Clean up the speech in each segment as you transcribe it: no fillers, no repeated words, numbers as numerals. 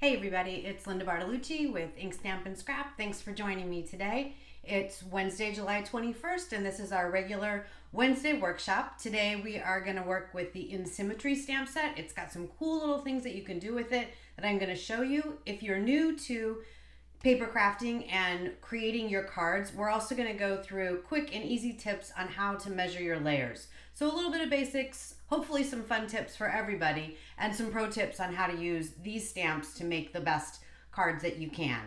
Hey everybody, it's Linda Bartolucci with Ink Stamp and Scrap. Thanks for joining me today. It's Wednesday, July 21st, and this is our regular Wednesday workshop. Today we are going to work with the Symmetry stamp set. It's got some cool little things that you can do with it that I'm going to show you. If you're new to paper crafting and creating your cards, we're also going to go through quick and easy tips on how to measure your layers. So a little bit of basics, hopefully some fun tips for everybody, and some pro tips on how to use these stamps to make the best cards that you can.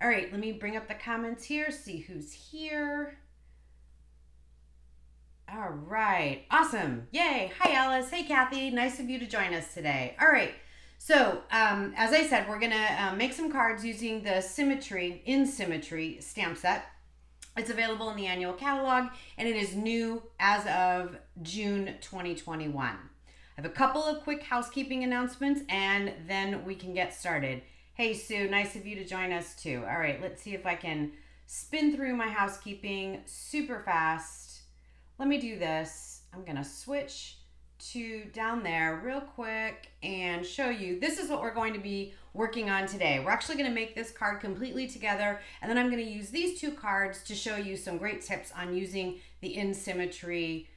All right, let me bring up the comments here, see who's here. All right, awesome. Yay. Hi, Alice. Hey, Kathy. Nice of you to join us today. All right. So, as I said, we're going to make some cards using the Symmetry stamp set. It's available in the annual catalog, and it is new as of June 2021. I have a couple of quick housekeeping announcements, and then we can get started. Hey, Sue, nice of you to join us, too. All right, let's see if I can spin through my housekeeping super fast. Let me do this. I'm going to switch to down there real quick and show you. This is what we're going to be working on today. We're actually going to make this card completely together, and then I'm going to use these two cards to show you some great tips on using the Symmetry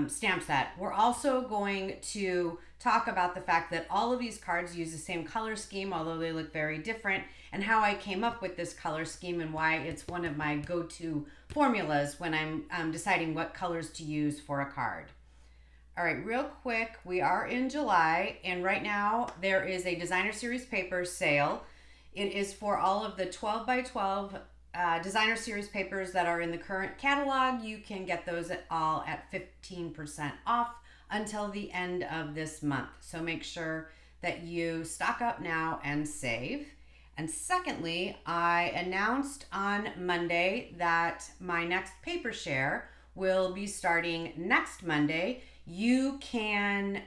stamp set. We're also going to talk about the fact that all of these cards use the same color scheme, although they look very different, and how I came up with this color scheme and why it's one of my go-to formulas when I'm deciding what colors to use for a card. All right, real quick, we are in July, and right now there is a Designer Series paper sale. It is for all of the 12 by 12 Designer Series papers that are in the current catalog. You can get those all at 15% off until the end of this month. So make sure that you stock up now and save. And secondly, I announced on Monday that my next paper share will be starting next Monday. You can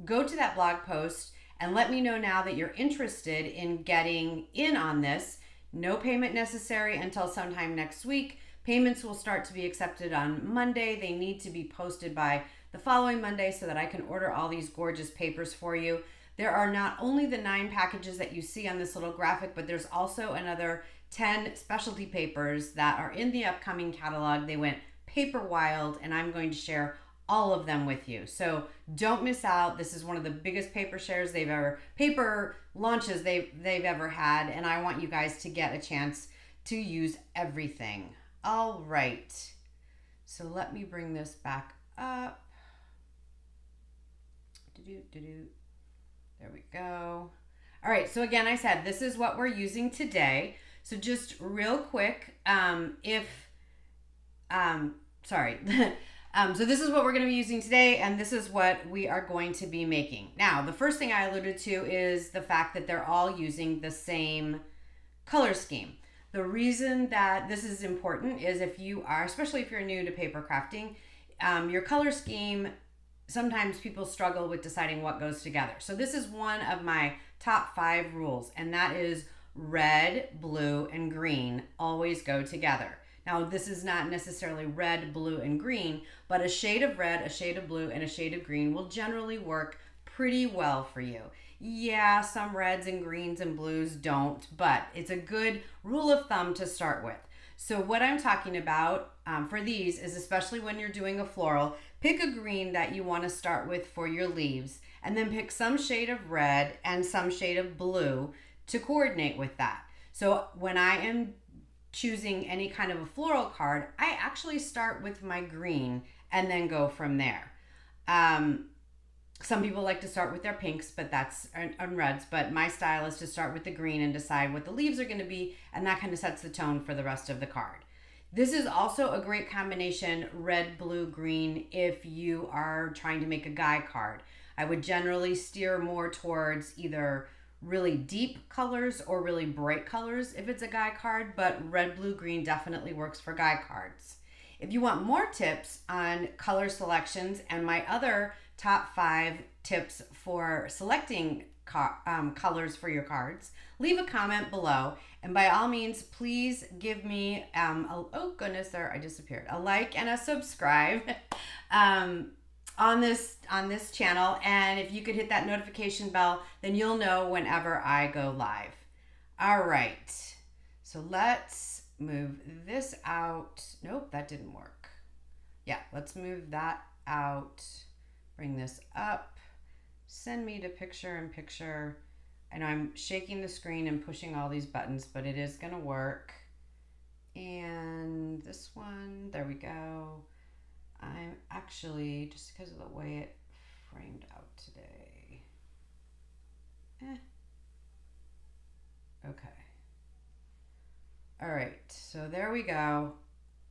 go to that blog post and let me know now that you're interested in getting in on this. No payment necessary until sometime next week. Payments will start to be accepted on Monday. They need to be posted by the following Monday so that I can order all these gorgeous papers for you. There are not only the 9 packages that you see on this little graphic, but there's also another 10 specialty papers that are in the upcoming catalog. They went paper wild, and I'm going to share all of them with you. So don't miss out. This is one of the biggest paper launches they've ever had, and I want you guys to get a chance to use everything. All right. So let me bring this back up. There we go. All right. So again, I said this is what we're using today. So just real quick, so this is what we're going to be using today, and this is what we are going to be making. Now, the first thing I alluded to is the fact that they're all using the same color scheme. The reason that this is important is especially if you're new to paper crafting, your color scheme, sometimes people struggle with deciding what goes together. So this is one of my top 5 rules, and that is red, blue, and green always go together. Now, this is not necessarily red, blue, and green, but a shade of red, a shade of blue, and a shade of green will generally work pretty well for you. Yeah, some reds and greens and blues don't, but it's a good rule of thumb to start with. So what I'm talking about for these is, especially when you're doing a floral, pick a green that you want to start with for your leaves, and then pick some shade of red and some shade of blue to coordinate with that. So when I am choosing any kind of a floral card, I actually start with my green and then go from there. Some people like to start with their pinks, but that's and reds, but my style is to start with the green and decide what the leaves are going to be, and that kind of sets the tone for the rest of the card. This is also a great combination, red, blue, green, if you are trying to make a guy card. I would generally steer more towards either really deep colors or really bright colors if it's a guy card, but red, blue, green definitely works for guy cards. If you want more tips on color selections and my other top 5 tips for selecting colors for your cards, leave a comment below, and by all means, please give me oh goodness, there I disappeared, a like and a subscribe. on this channel, and if you could hit that notification bell, then you'll know whenever I go live. All right, so let's move this out. Nope, that didn't work. Yeah, let's move that out. Bring this up. Send me to picture in picture. I know I'm shaking the screen and pushing all these buttons, but it is gonna work. And this one, there we go. I'm actually, just because of the way it framed out today. Okay. All right, so there we go.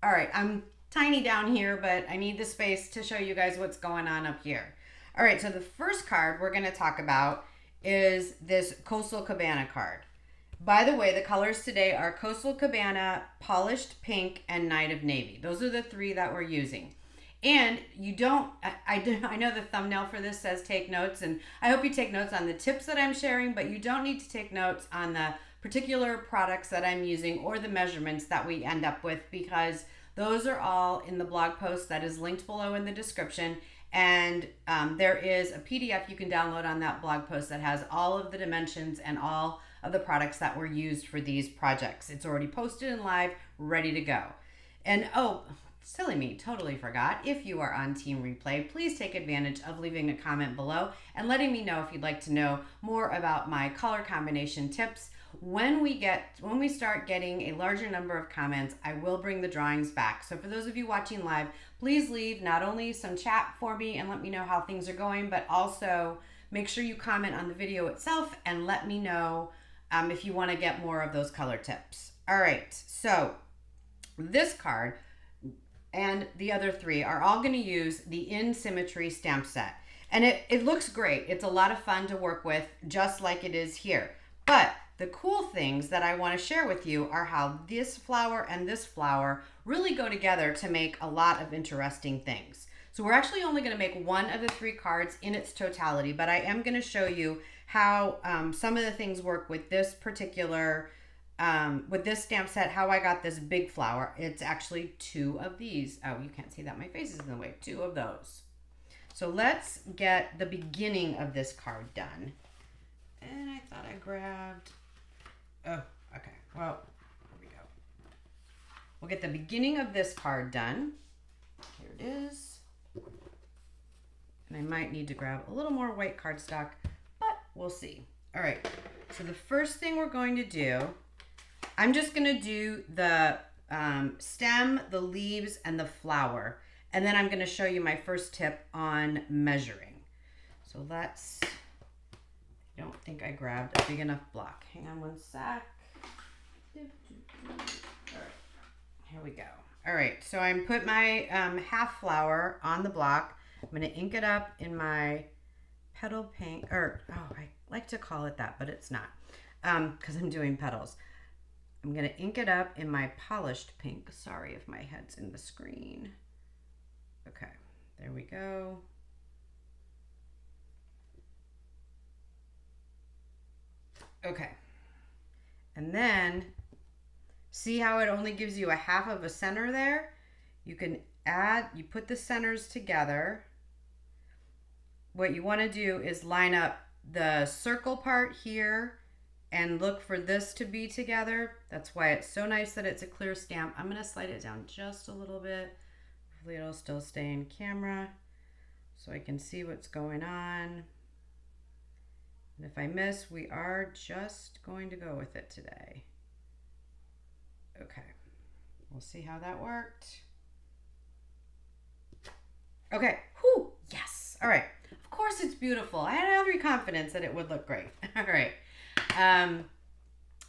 All right, I'm tiny down here, but I need the space to show you guys what's going on up here. All right, so the first card we're gonna talk about is this Coastal Cabana card. By the way, the colors today are Coastal Cabana, Polished Pink, and Night of Navy. Those are the three that we're using. And you don't, I know the thumbnail for this says take notes, and I hope you take notes on the tips that I'm sharing, but you don't need to take notes on the particular products that I'm using or the measurements that we end up with, because those are all in the blog post that is linked below in the description. And there is a PDF you can download on that blog post that has all of the dimensions and all of the products that were used for these projects. It's already posted and live, ready to go. And oh, silly me, totally forgot. If you are on Team Replay, please take advantage of leaving a comment below and letting me know if you'd like to know more about my color combination tips. When we start getting a larger number of comments, I will bring the drawings back. So for those of you watching live, please leave not only some chat for me and let me know how things are going, but also make sure you comment on the video itself and let me know if you want to get more of those color tips. All right, so this card and the other three are all going to use the In Symmetry stamp set. And it looks great. It's a lot of fun to work with, just like it is here. But the cool things that I want to share with you are how this flower and this flower really go together to make a lot of interesting things. So we're actually only going to make one of the three cards in its totality, but I am going to show you how some of the things work with this particular with this stamp set, how I got this big flower. It's actually two of these. Oh, you can't see that. My face is in the way. Two of those. So let's get the beginning of this card done. And I thought I grabbed, oh, okay. Well, here we go. We'll get the beginning of this card done. Here it is. And I might need to grab a little more white cardstock, but we'll see. All right. So the first thing we're going to do, I'm just going to do the stem, the leaves, and the flower. And then I'm going to show you my first tip on measuring. So let's, I don't think I grabbed a big enough block. Hang on one sec. All right, here we go. All right, so I'm put my half flower on the block. I'm going to ink it up in my petal paint, or I like to call it that, but it's not, because I'm doing petals. I'm going to ink it up in my polished pink. Sorry if my head's in the screen. Okay, there we go. Okay, and then see how it only gives you a half of a center there? You can add, you put the centers together. What you want to do is line up the circle part here and look for this to be together. That's why it's so nice that it's a clear stamp. I'm going to slide it down just a little bit. Hopefully it'll still stay in camera so I can see what's going on. And if I miss, we are just going to go with it today. Okay, we'll see how that worked. Okay, whew, yes. All right, of course it's beautiful. I had every confidence that it would look great. All right. And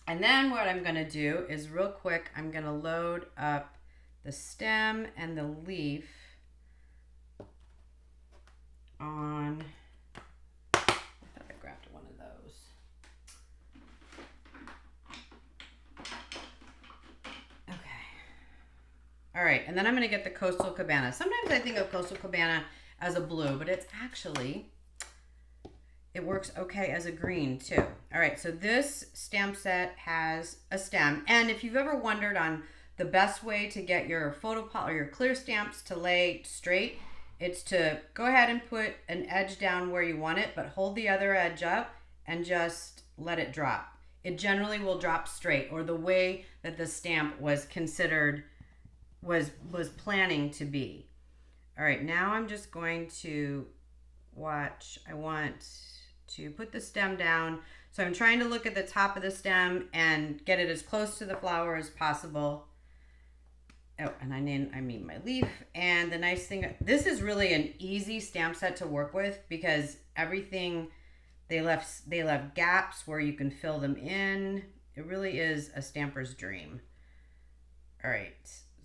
then what I'm gonna do is real quick, I'm gonna load up the stem and the leaf on, I thought I grabbed one of those. Okay. All right, and then I'm gonna get the Coastal Cabana. Sometimes I think of Coastal Cabana as a blue, but it's actually, it works okay as a green too. All right, so this stamp set has a stem. And if you've ever wondered on the best way to get your photo or your clear stamps to lay straight, It's to go ahead and put an edge down where you want it, but hold the other edge up and just let it drop. It generally will drop straight, or the way that the stamp was considered was planning to be. All right, now I'm just going to watch. I want to put the stem down. So I'm trying to look at the top of the stem and get it as close to the flower as possible. Oh, and I mean my leaf. And the nice thing, this is really an easy stamp set to work with because everything, they left gaps where you can fill them in. It really is a stamper's dream. All right,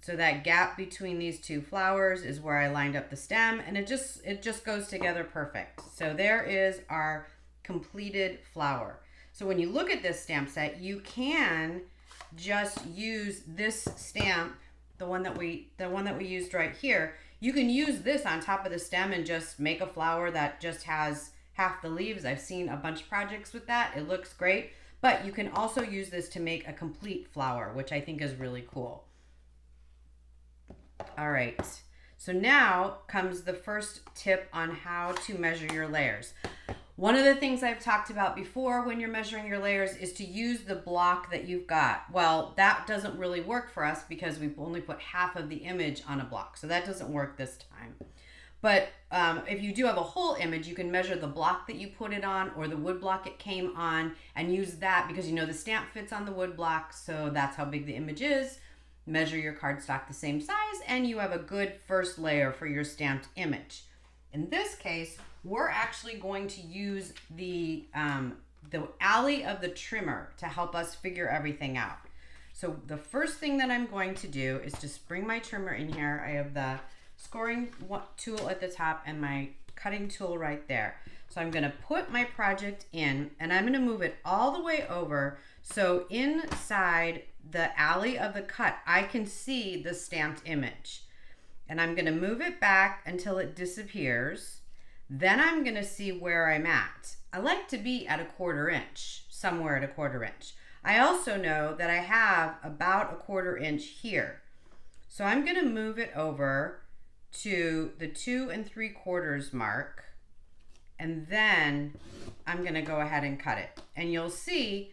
so that gap between these two flowers is where I lined up the stem, and it just goes together perfect. So there is our completed flower. So when you look at this stamp set, you can just use this stamp, the one that we used right here. You can use this on top of the stem and just make a flower that just has half the leaves. I've seen a bunch of projects with that. It looks great. But you can also use this to make a complete flower, which I think is really cool. All right. So now comes the first tip on how to measure your layers. One of the things I've talked about before when you're measuring your layers is to use the block that you've got. Well, that doesn't really work for us because we've only put half of the image on a block. So that doesn't work this time. But if you do have a whole image, you can measure the block that you put it on or the wood block it came on and use that because you know the stamp fits on the wood block. So that's how big the image is. Measure your cardstock the same size and you have a good first layer for your stamped image. In this case, we're actually going to use the alley of the trimmer to help us figure everything out. So the first thing that I'm going to do is just bring my trimmer in here. I have the scoring tool at the top and my cutting tool right there. So I'm going to put my project in and I'm going to move it all the way over so inside the alley of the cut I can see the stamped image. And I'm going to move it back until it disappears. Then I'm going to see where I'm at. I like to be at 1/4 inch, somewhere at 1/4 inch. I also know that I have about 1/4 inch here. So I'm going to move it over to the 2 3/4 mark. And then I'm going to go ahead and cut it. And you'll see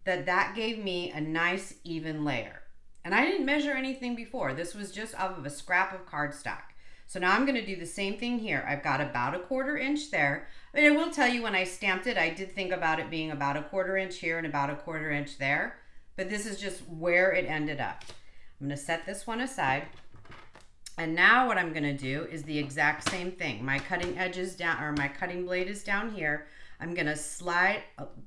that that gave me a nice even layer. And I didn't measure anything before. This was just off of a scrap of cardstock. So now I'm going to do the same thing here. I've got about 1/4 inch there. I mean, I will tell you when I stamped it, I did think about it being about 1/4 inch here and about 1/4 inch there. But this is just where it ended up. I'm going to set this one aside. And now what I'm going to do is the exact same thing. My cutting edge is down, or my cutting blade is down here. I'm going to slide,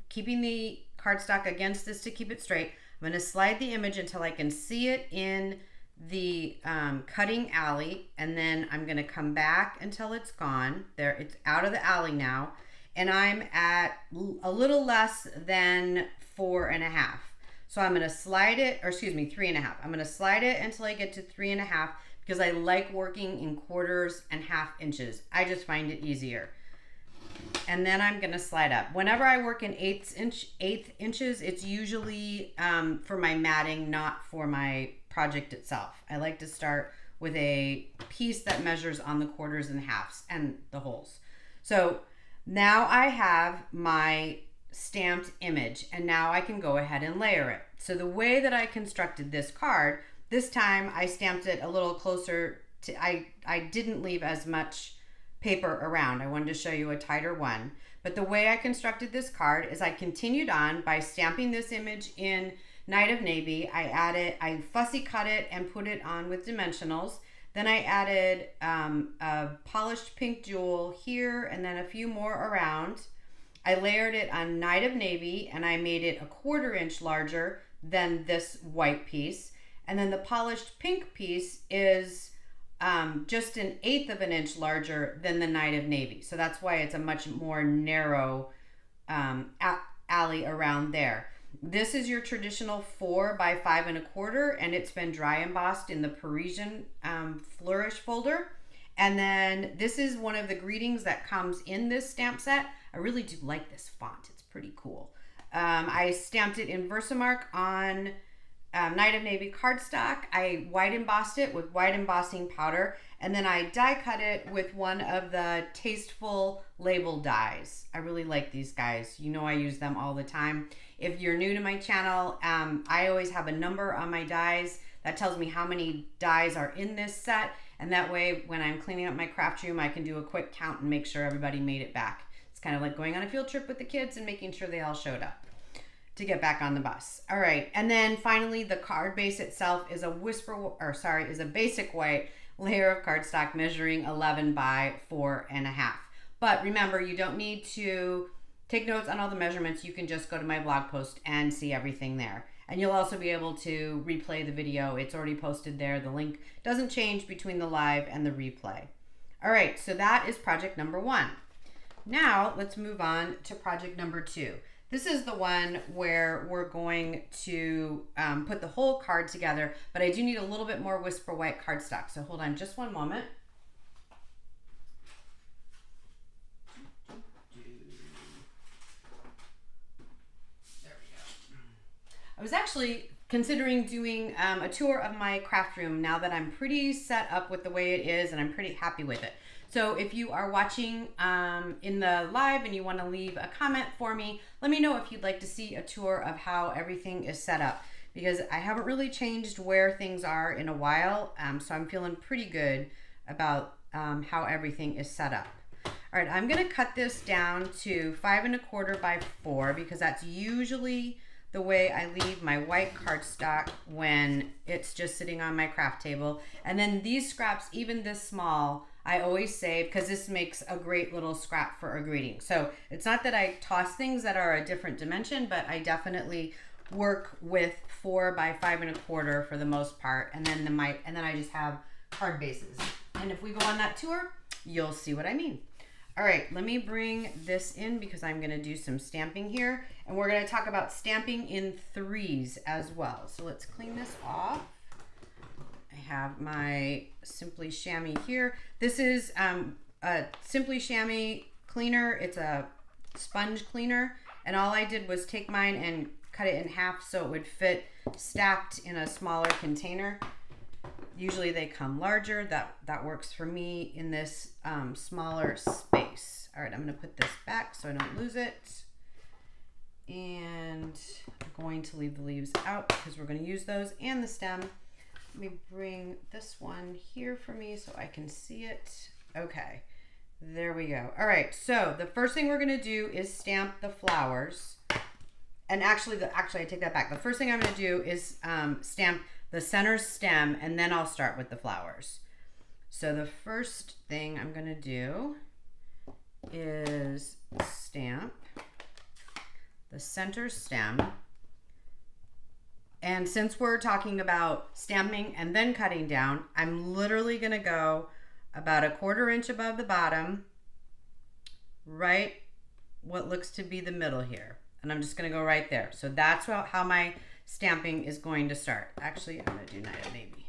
keeping the cardstock against this to keep it straight. I'm going to slide the image until I can see it in the cutting alley, and then I'm going to come back until it's gone. There, it's out of the alley now, and I'm at a little less than 4.5. So I'm going to slide it, or excuse me, 3.5. I'm going to slide it until I get to 3.5 because I like working in 1/4 and 1/2 inches. I just find it easier. And then I'm going to slide up. Whenever I work in 1/8 inches, it's usually for my matting, not for my project itself. I like to start with a piece that measures on the 1/4s and 1/2s and the holes. So now I have my stamped image and now I can go ahead and layer it. So the way that I constructed this card, this time I stamped it a little closer to, I didn't leave as much paper around. I wanted to show you a tighter one. But the way I constructed this card is I continued on by stamping this image in Night of Navy. I fussy cut it and put it on with dimensionals. Then I added a polished pink jewel here and then a few more around. I layered it on Night of Navy and I made it 1/4 inch larger than this white piece. And then the polished pink piece is just 1/8 of an inch larger than the Night of Navy. So that's why it's a much more narrow alley around there. This is your traditional 4 by 5 1/4, and it's been dry embossed in the Parisian Flourish folder. And then this is one of the greetings that comes in this stamp set. I really do like this font. It's pretty cool. I stamped it in Versamark on Night of Navy cardstock. I white embossed it with white embossing powder, and then I die cut it with one of the Tasteful label dies. I really like these guys. You know I use them all the time. If you're new to my channel, I always have a number on my dies that tells me how many dies are in this set, and that way when I'm cleaning up my craft room, I can do a quick count and make sure everybody made it back. It's kind of like going on a field trip with the kids and making sure they all showed up to get back on the bus. All right, and then finally the card base itself is a basic white layer of cardstock measuring 11 by 4.5. But remember, you don't need to take notes on all the measurements. You can just go to my blog post and see everything there. And you'll also be able to replay the video. It's already posted there. The link doesn't change between the live and the replay. All right, so that is project number 1. Now let's move on to project number 2. This is the one where we're going to put the whole card together, but I do need a little bit more Whisper White cardstock. So hold on just one moment. There we go. I was actually considering doing a tour of my craft room now that I'm pretty set up with the way it is and I'm pretty happy with it. So if you are watching in the live and you want to leave a comment for me, let me know if you'd like to see a tour of how everything is set up, because I haven't really changed where things are in a while. So I'm feeling pretty good about how everything is set up. All right, I'm going to cut this down to 5 1/4 by 4 because that's usually the way I leave my white cardstock when it's just sitting on my craft table. And then these scraps, even this small, I always save because this makes a great little scrap for a greeting. So it's not that I toss things that are a different dimension, but I definitely work with 4 by 5 1/4 for the most part. And then I just have card bases. And if we go on that tour, you'll see what I mean. All right, let me bring this in because I'm going to do some stamping here. And we're going to talk about stamping in 3s as well. So let's clean this off. I have my Simply Chamois here. This is a Simply Chamois cleaner. It's a sponge cleaner. And all I did was take mine and cut it in half so it would fit stacked in a smaller container. Usually they come larger. That works for me in this smaller space. All right, I'm going to put this back so I don't lose it. And I'm going to leave the leaves out because we're going to use those and the stem. Let me bring this one here for me so I can see it. Okay, there we go. All right, so the first thing we're going to do is stamp the flowers. And actually I take that back. The first thing I'm going to do is stamp the center stem, and then I'll start with the flowers. So the first thing I'm going to do is stamp the center stem. And since we're talking about stamping and then cutting down, I'm literally going to go about 1/4 inch above the bottom, right what looks to be the middle here. And I'm just going to go right there. So that's how my stamping is going to start. Actually, I'm going to do Night of Navy.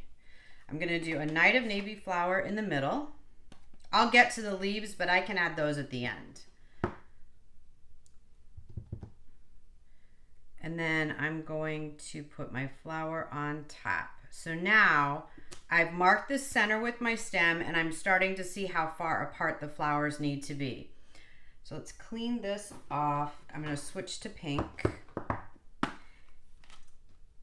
I'm going to do a Night of Navy flower in the middle. I'll get to the leaves, but I can add those at the end. And then I'm going to put my flower on top. So now I've marked the center with my stem and I'm starting to see how far apart the flowers need to be. So let's clean this off. I'm going to switch to pink.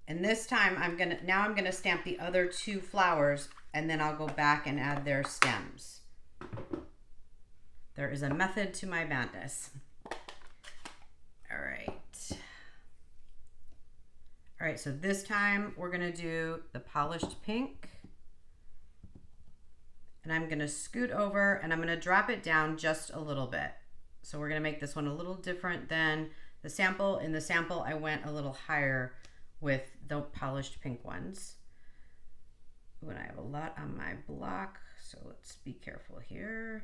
And this time I'm going to stamp the other 2 flowers and then I'll go back and add their stems. There is a method to my madness. All right. All right, so this time we're gonna do the polished pink. And I'm gonna scoot over and I'm gonna drop it down just a little bit. So we're gonna make this one a little different than the sample. In the sample, I went a little higher with the polished pink ones. Ooh, and I have a lot on my block, so let's be careful here.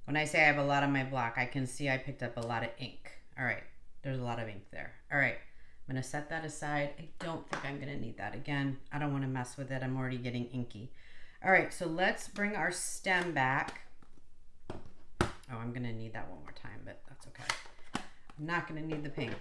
When I say I have a lot on my block, I can see I picked up a lot of ink. All right. There's a lot of ink there. All right, I'm gonna set that aside. I don't think I'm gonna need that again. I don't wanna mess with it. I'm already getting inky. All right, so let's bring our stem back. Oh, I'm gonna need that one more time, but that's okay. I'm not going to need the pink.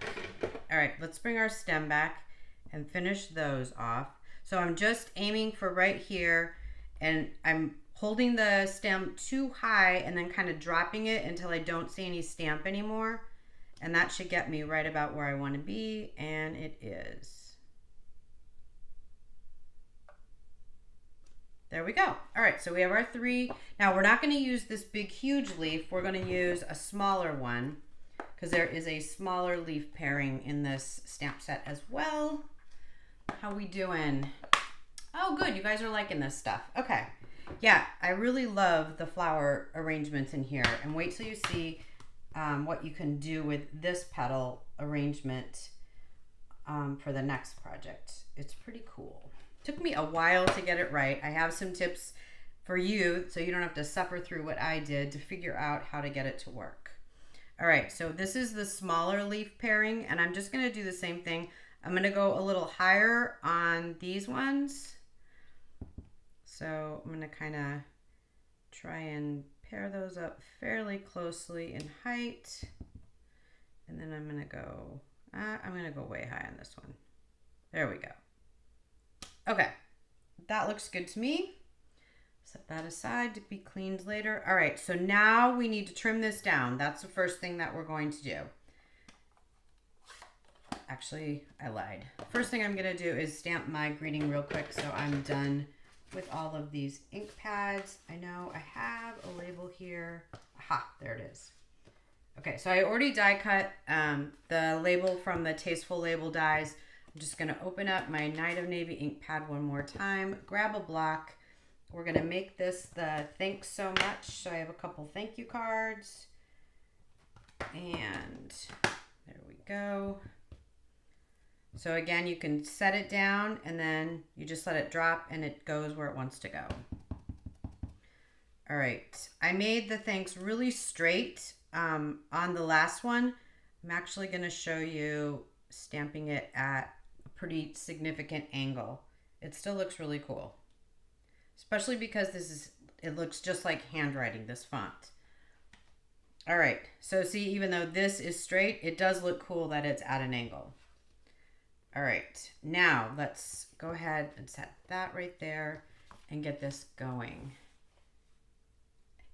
All right, let's bring our stem back and finish those off. So I'm just aiming for right here, and I'm holding the stem too high and then kind of dropping it until I don't see any stamp anymore. And that should get me right about where I want to be, and it is. There we go. All right, so we have our 3. Now we're not going to use this big, huge leaf. We're going to use a smaller one because there is a smaller leaf pairing in this stamp set as well. How we doing? Oh, good. You guys are liking this stuff. Okay. Yeah, I really love the flower arrangements in here. And wait till you see what you can do with this petal arrangement for the next project. It's pretty cool. Took me a while to get it right. I have some tips for you so you don't have to suffer through what I did to figure out how to get it to work. All right, so this is the smaller leaf pairing, and I'm just gonna do the same thing. I'm gonna go a little higher on these ones. So I'm gonna kind of try and pair those up fairly closely in height. And then I'm gonna go way high on this one. There we go. Okay, that looks good to me. Set that aside to be cleaned later. All right, so now we need to trim this down. That's the first thing that we're going to do. Actually, I lied. First thing I'm gonna do is stamp my greeting real quick so I'm done with all of these ink pads. I know I have a label here. Aha, there it is. Okay, so I already die cut the label from the Tasteful Label dies. I'm just gonna open up my Night of Navy ink pad one more time, grab a block. We're gonna make this the thanks so much. So I have a couple thank you cards. And there we go. So again, you can set it down and then you just let it drop and it goes where it wants to go. All right, I made the thanks really straight on the last one. I'm actually gonna show you stamping it at a pretty significant angle. It still looks really cool, especially because it looks just like handwriting, this font. All right, so see, even though this is straight, it does look cool that it's at an angle. All right, now let's go ahead and set that right there and get this going.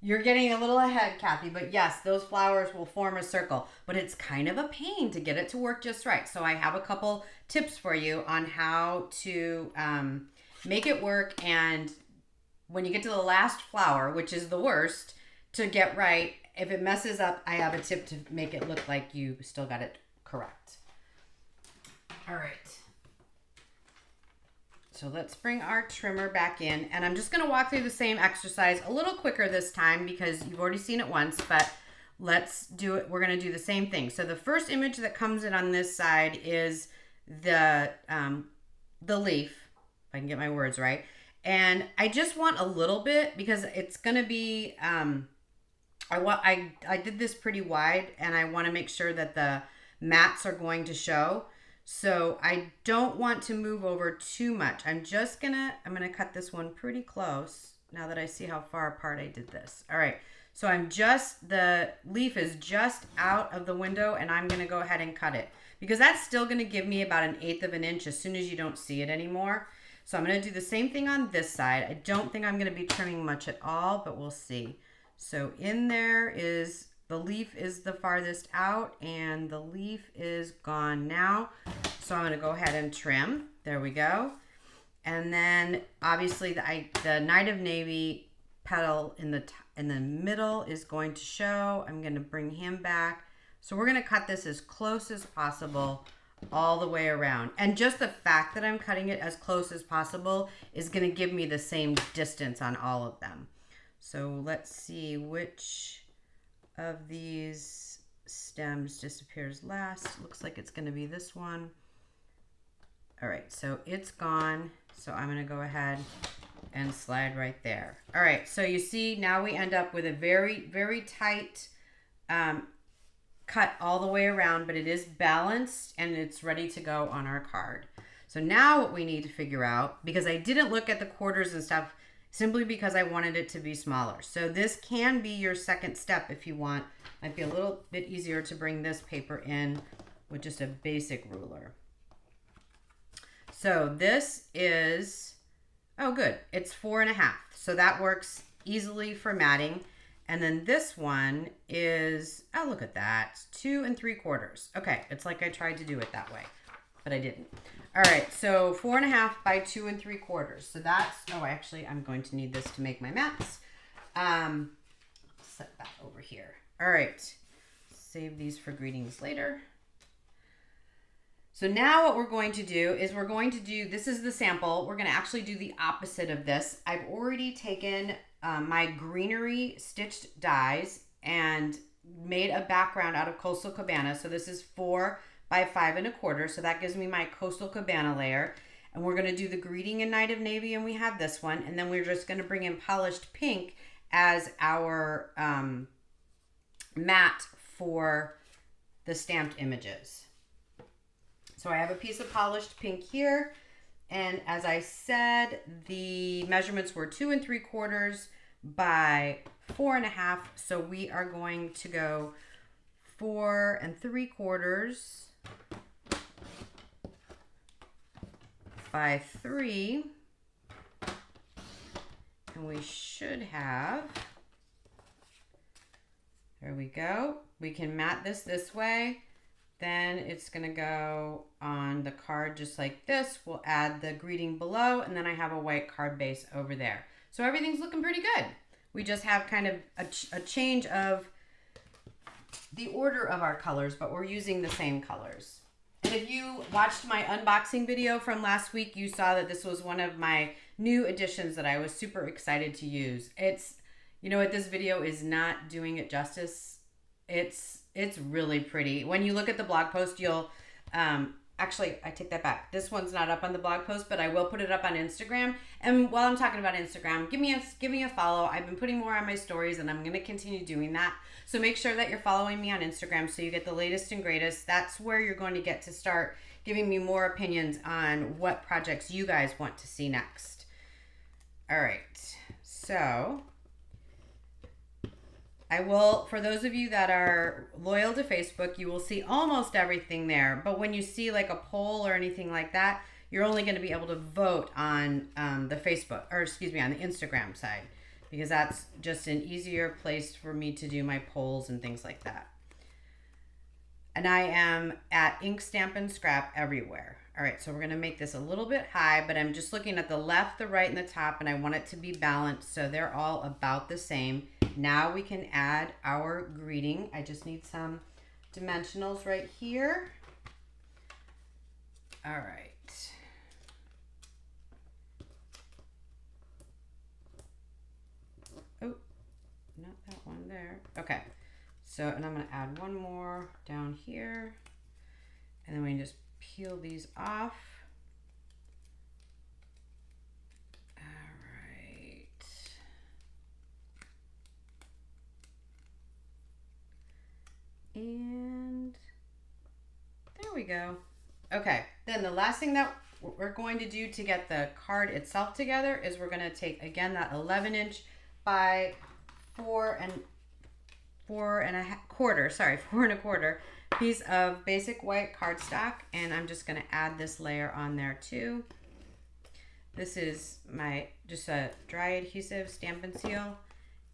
You're getting a little ahead, Kathy, but yes, those flowers will form a circle, but it's kind of a pain to get it to work just right. So I have a couple tips for you on how to make it work. And when you get to the last flower, which is the worst, to get right, if it messes up, I have a tip to make it look like you still got it correct. All right. So let's bring our trimmer back in, and I'm just going to walk through the same exercise a little quicker this time because you've already seen it once, but let's do it. We're going to do the same thing. So the first image that comes in on this side is the leaf, if I can get my words right. And I just want a little bit because it's going to be, I did this pretty wide and I want to make sure that the mats are going to show. So I don't want to move over too much. I'm gonna cut this one pretty close now that I see how far apart I did this. All right, so the leaf is just out of the window and I'm gonna go ahead and cut it because that's still gonna give me about 1/8 of an inch as soon as you don't see it anymore. So I'm gonna do the same thing on this side. I don't think I'm gonna be trimming much at all, but we'll see. So in there is, the leaf is the farthest out and the leaf is gone now. So I'm going to go ahead and trim. There we go. And then obviously the Night of Navy petal in the middle is going to show. I'm going to bring him back. So we're going to cut this as close as possible all the way around. And just the fact that I'm cutting it as close as possible is going to give me the same distance on all of them. So let's see which of these stems disappears last. Looks like it's going to be this one. All right, so it's gone. So I'm going to go ahead and slide right there. All right, so you see now we end up with a very, very tight cut all the way around, but it is balanced and it's ready to go on our card. So now what we need to figure out, because I didn't look at the quarters and stuff simply because I wanted it to be smaller. So this can be your second step if you want. Might be a little bit easier to bring this paper in with just a basic ruler. So this is, oh good, it's 4.5. So that works easily for matting. And then this one is, oh look at that, 2 3/4. Okay, it's like I tried to do it that way, but I didn't. All right, so 4.5 by 2 3/4. So that's, oh actually I'm going to need this to make my mats. Set that over here. All right, save these for greetings later. So now what we're going to do is we're going to do, this is the sample. We're going to actually do the opposite of this. I've already taken my greenery stitched dies and made a background out of Coastal Cabana. So this is 4 by 5 1/4. So that gives me my Coastal Cabana layer. And we're going to do the greeting in Night of Navy, and we have this one. And then we're just going to bring in polished pink as our mat for the stamped images. So I have a piece of polished pink here. And as I said, the measurements were 2 3/4 by 4.5. So we are going to go 4 3/4 by 3. And we should have, there we go. We can mat this way. Then it's going to go on the card just like this. We'll add the greeting below, and then I have a white card base over there. So everything's looking pretty good. We just have kind of a change of the order of our colors, but we're using the same colors. And if you watched my unboxing video from last week, you saw that this was one of my new additions that I was super excited to use. It's, you know what, this video is not doing it justice. It's really pretty. When you look at the blog post, you'll, actually, I take that back. This one's not up on the blog post, but I will put it up on Instagram. And while I'm talking about Instagram, give me a follow. I've been putting more on my stories, and I'm going to continue doing that. So make sure that you're following me on Instagram so you get the latest and greatest. That's where you're going to get to start giving me more opinions on what projects you guys want to see next. All right. So I will, for those of you that are loyal to Facebook, you will see almost everything there. But when you see like a poll or anything like that, you're only going to be able to vote on the Facebook, or excuse me, on the Instagram side, because that's just an easier place for me to do my polls and things like that. And I am at Ink Stamp and Scrap everywhere. All right, so we're going to make this a little bit high, but I'm just looking at the left, the right, and the top, and I want it to be balanced so they're all about the same. Now we can add our greeting. I just need some dimensionals right here. All right. Oh, not that one there. Okay. So, and I'm going to add one more down here. And then we can just peel these off. And there we go. Okay, then the last thing that we're going to do to get the card itself together is we're going to take, again, that 11" by 4 1/4 piece of basic white cardstock, and I'm just going to add this layer on there too. This is my just a dry adhesive Stamp and Seal,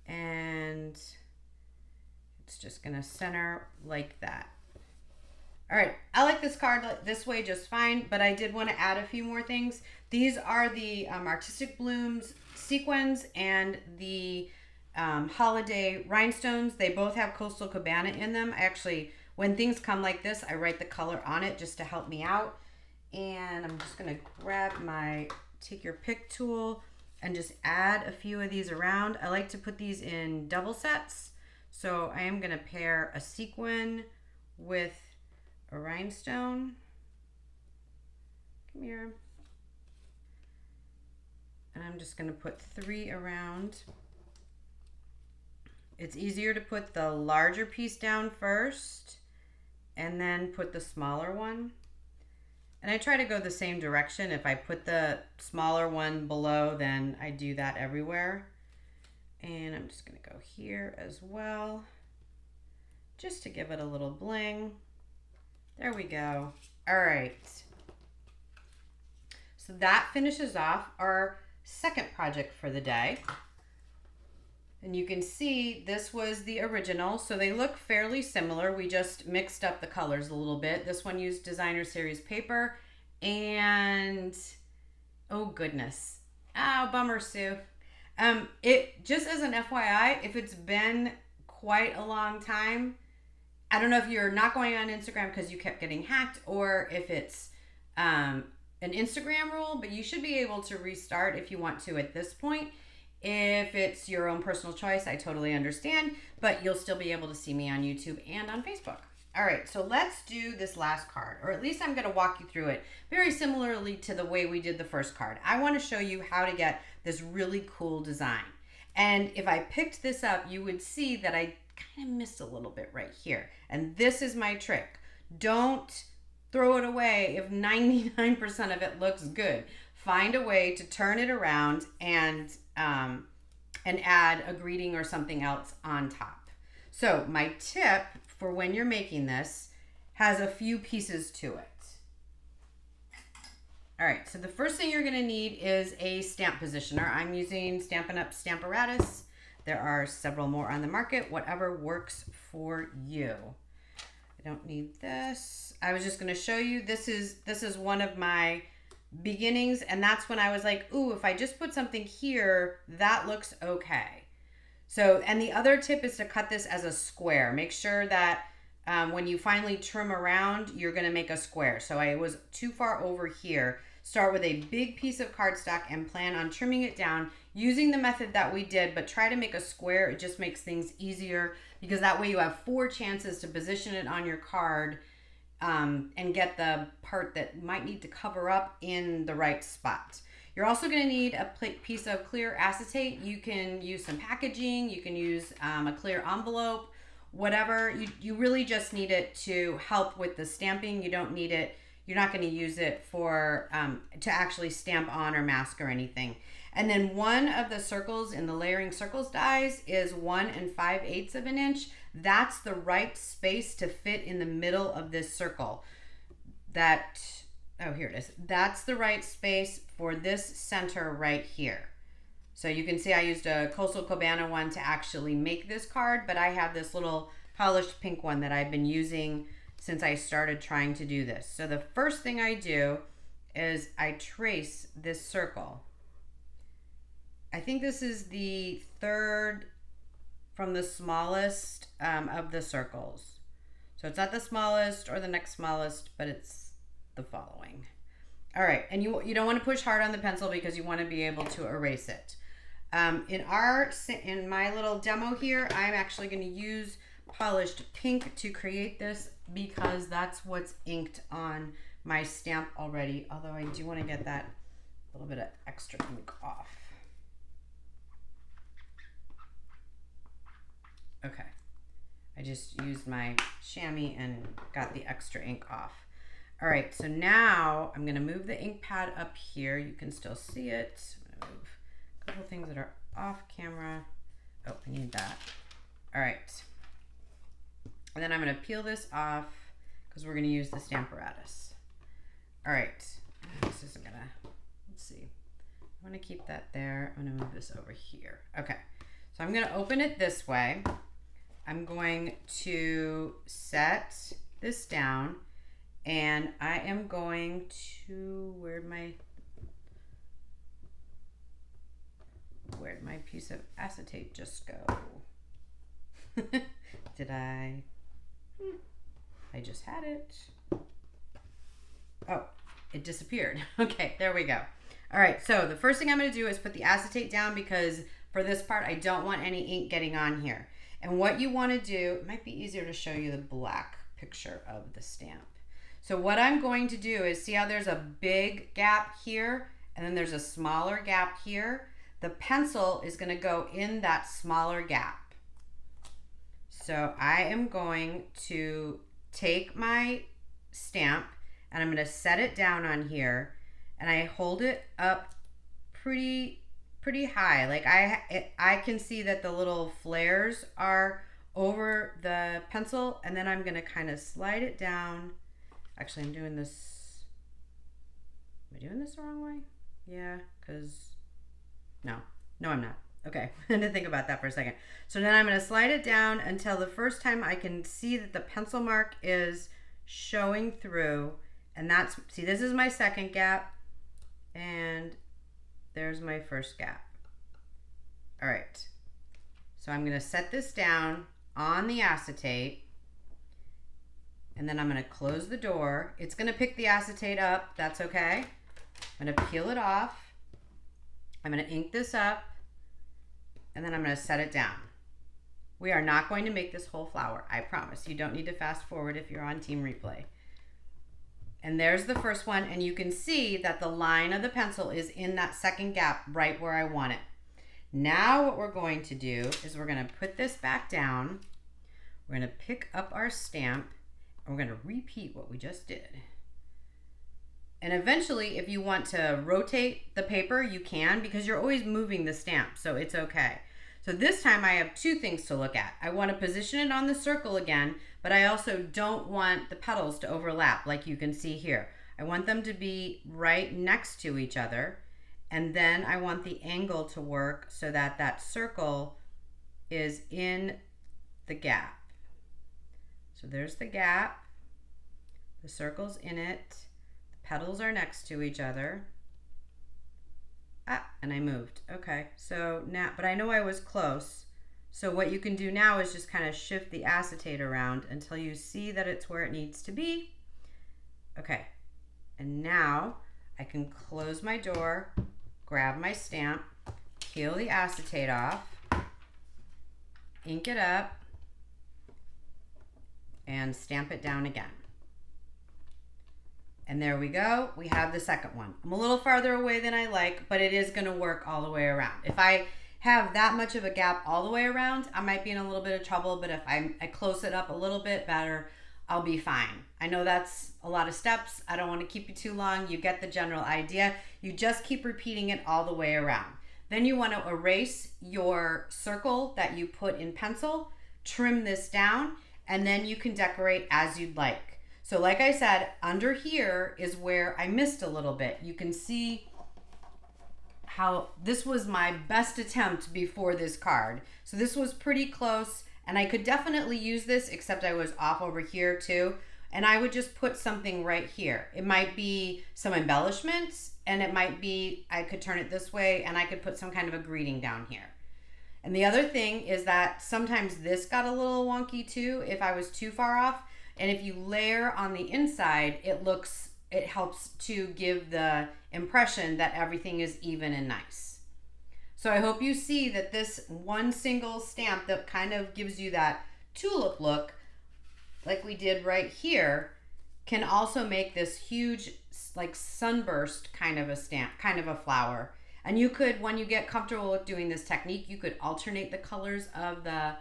and it's just going to center like that. All right, I like this card this way just fine, but I did want to add a few more things. These are the Artistic Blooms sequins and the holiday rhinestones. They both have Coastal Cabana in them. I actually, when things come like this, I write the color on it just to help me out. And I'm just going to grab my take your pick tool and just add a few of these around. I like to put these in double sets. So I am going to pair a sequin with a rhinestone. Come here. And I'm just going to put 3 around. It's easier to put the larger piece down first and then put the smaller one. And I try to go the same direction. If I put the smaller one below, then I do that everywhere. And I'm just gonna go here as well, just to give it a little bling. There we go. All right. So that finishes off our second project for the day. And you can see this was the original, so they look fairly similar. We just mixed up the colors a little bit. This one used designer series paper, and oh goodness. Oh, bummer, Sue. It just as an FYI, if it's been quite a long time, I don't know if you're not going on Instagram because you kept getting hacked, or if it's an Instagram rule, but you should be able to restart if you want to at this point. If it's your own personal choice, I totally understand, but you'll still be able to see me on YouTube and on Facebook. All right, so let's do this last card, or at least I'm going to walk you through it very similarly to the way we did the first card. I want to show you how to get this really cool design. And if I picked this up, you would see that I kind of missed a little bit right here. And this is my trick. Don't throw it away if 99% of it looks good. Find a way to turn it around and add a greeting or something else on top. So my tip for when you're making this has a few pieces to it. All right, so the first thing you're gonna need is a stamp positioner. I'm using Stampin' Up! Stamparatus. There are several more on the market, whatever works for you. I don't need this. I was just gonna show you, this is one of my beginnings, and that's when I was like, ooh, if I just put something here, that looks okay. So, and the other tip is to cut this as a square. Make sure that when you finally trim around, you're gonna make a square. So I was too far over here. Start with a big piece of cardstock and plan on trimming it down using the method that we did, but try to make a square. It just makes things easier because that way you have 4 chances to position it on your card and get the part that might need to cover up in the right spot. You're also going to need a piece of clear acetate. You can use some packaging. You can use a clear envelope, whatever. You really just need it to help with the stamping. You don't need it. You're not going to use it for to actually stamp on or mask or anything. And then one of the circles in the layering circles dies is 1 5/8 of an inch. That's the right space to fit in the middle of this circle. Oh, here it is. That's the right space for this center right here. So you can see I used a Coastal Cabana one to actually make this card, but I have this little polished pink one that I've been using since I started trying to do this. So the first thing I do is I trace this circle. I think this is the third from the smallest of the circles. So it's not the smallest or the next smallest, but it's the following. All right, and you don't want to push hard on the pencil because you want to be able to erase it. In my little demo here, I'm actually going to use polished pink to create this because that's what's inked on my stamp already, although I do want to get that little bit of extra ink off. Okay, I just used my chamois and got the extra ink off. All right, so now I'm gonna move the ink pad up here. You can still see it. I'm gonna move a couple things that are off camera. Oh, I need that. All right, and then I'm gonna peel this off because we're gonna use the Stamparatus. All right, this isn't gonna, let's see. I wanna keep that there. I'm gonna move this over here. Okay, so I'm gonna open it this way. I'm going to set this down and I am going to, where'd my piece of acetate just go? Did I just had it. Oh, it disappeared. Okay, there we go. All right, so the first thing I'm gonna do is put the acetate down because for this part, I don't want any ink getting on here. And what you want to do, it might be easier to show you the black picture of the stamp. So what I'm going to do is see how there's a big gap here and then there's a smaller gap here. The pencil is going to go in that smaller gap. So I am going to take my stamp and I'm going to set it down on here, and I hold it up pretty high. Like I can see that the little flares are over the pencil, and then I'm going to kind of slide it down. Actually, I'm doing this. Am I doing this the wrong way? Yeah, because no, I'm not. Okay, I had to think about that for a second. So then I'm going to slide it down until the first time I can see that the pencil mark is showing through. And that's, see, this is my second gap, and there's my first gap. All right, so I'm going to set this down on the acetate, and then I'm going to close the door. It's going to pick the acetate up. That's okay. I'm going to peel it off. I'm going to ink this up, and then I'm going to set it down. We are not going to make this whole flower, I promise. You don't need to fast forward if you're on Team Replay. And there's the first one, and you can see that the line of the pencil is in that second gap right where I want it. Now what we're going to do is we're going to put this back down. We're going to pick up our stamp, and we're going to repeat what we just did. And eventually, if you want to rotate the paper, you can, because you're always moving the stamp, so it's okay. So this time I have two things to look at. I want to position it on the circle again, but I also don't want the petals to overlap like you can see here. I want them to be right next to each other, and then I want the angle to work so that that circle is in the gap. So there's the gap, the circle's in it, the petals are next to each other. And I moved. Okay, so now, but I know I was close. So what you can do now is just kind of shift the acetate around until you see that it's where it needs to be. Okay, and now I can close my door, grab my stamp, peel the acetate off, ink it up, and stamp it down again. And there we go, we have the second one. I'm a little farther away than I like, but it is gonna work all the way around. If I have that much of a gap all the way around, I might be in a little bit of trouble, but if I close it up a little bit better, I'll be fine. I know that's a lot of steps. I don't wanna keep you too long. You get the general idea. You just keep repeating it all the way around. Then you wanna erase your circle that you put in pencil, trim this down, and then you can decorate as you'd like. So like I said, under here is where I missed a little bit. You can see how this was my best attempt before this card. So this was pretty close, and I could definitely use this, except I was off over here too. And I would just put something right here. It might be some embellishments, and it might be, I could turn it this way, and I could put some kind of a greeting down here. And the other thing is that sometimes this got a little wonky too if I was too far off. And if you layer on the inside, it helps to give the impression that everything is even and nice. So I hope you see that this one single stamp that kind of gives you that tulip look, like we did right here, can also make this huge, like sunburst kind of a stamp, kind of a flower. And you could, when you get comfortable with doing this technique, you could alternate the colors of the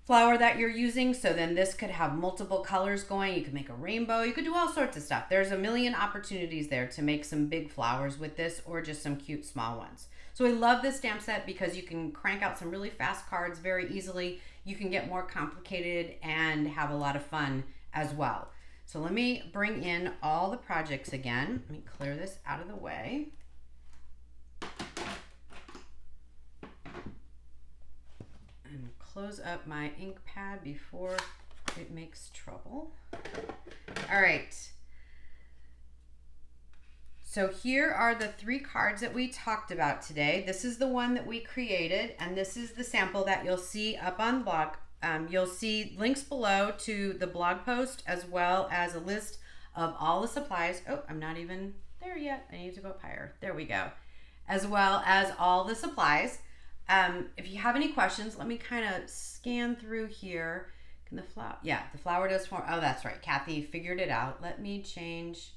flower that you're using, so then this could have multiple colors going. You could make a rainbow, you could do all sorts of stuff. There's a million opportunities there to make some big flowers with this, or just some cute small ones. So I love this stamp set because you can crank out some really fast cards very easily. You can get more complicated and have a lot of fun as well. So let me bring in all the projects again. Let me clear this out of the way. Close up my ink pad before it makes trouble. All right. So here are the 3 cards that we talked about today. This is the one that we created, and this is the sample that you'll see up on blog. You'll see links below to the blog post, as well as a list of all the supplies. Oh, I'm not even there yet. I need to go up higher. There we go. As well as all the supplies. If you have any questions, let me kind of scan through here. Can the flower, yeah, the flower does form. Oh, that's right. Kathy figured it out. Let me change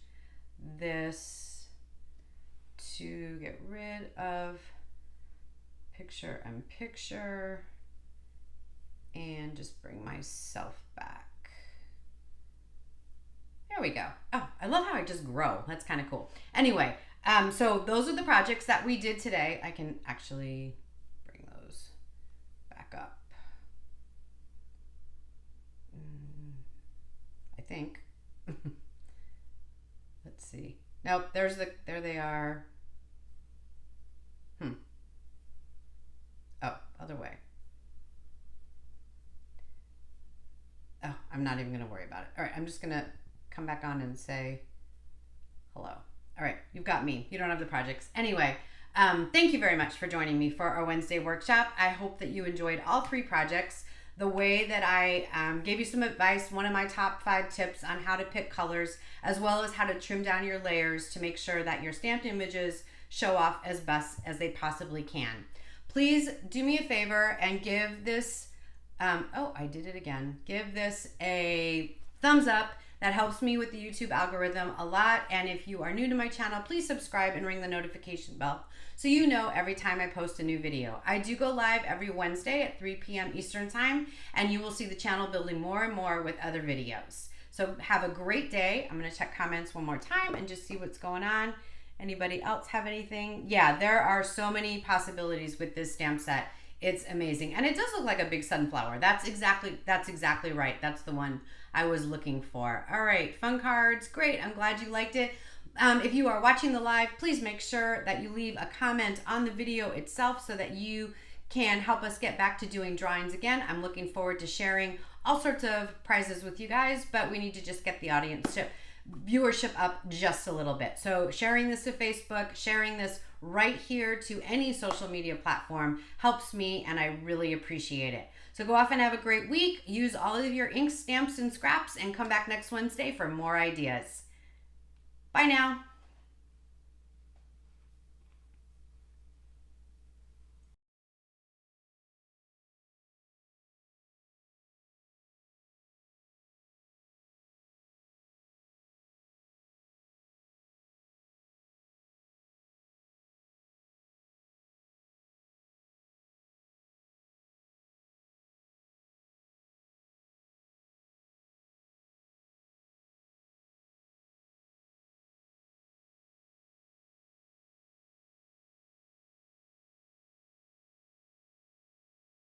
this to get rid of picture and picture and just bring myself back. There we go. Oh, I love how I just grow. That's kind of cool. Anyway, so those are the projects that we did today. I can actually bring those back up. I think. Let's see. Nope, there they are. Oh, other way. Oh, I'm not even going to worry about it. All right, I'm just going to come back on and say hello. All right, you've got me. You don't have the projects. Anyway, thank you very much for joining me for our Wednesday workshop. I hope that you enjoyed all 3 projects. The way that I gave you some advice, one of my top 5 tips on how to pick colors, as well as how to trim down your layers to make sure that your stamped images show off as best as they possibly can. Please do me a favor and give this, oh, I did it again. Give this a thumbs up. That helps me with the YouTube algorithm a lot. And if you are new to my channel, please subscribe and ring the notification bell so you know every time I post a new video. I do go live every Wednesday at 3 p.m. Eastern time, and you will see the channel building more and more with other videos. So have a great day. I'm gonna check comments one more time and just see what's going on. Anybody else have anything? Yeah, there are so many possibilities with this stamp set. It's amazing. And it does look like a big sunflower. That's exactly right. That's the one I was looking for. All right, fun cards. Great. I'm glad you liked it. If you are watching the live, please make sure that you leave a comment on the video itself so that you can help us get back to doing drawings again. I'm looking forward to sharing all sorts of prizes with you guys, but we need to just get the audience to viewership up just a little bit. So sharing this to Facebook, sharing this right here to any social media platform helps me, and I really appreciate it. So go off and have a great week. Use all of your ink, stamps, and scraps, and come back next Wednesday for more ideas. Bye now.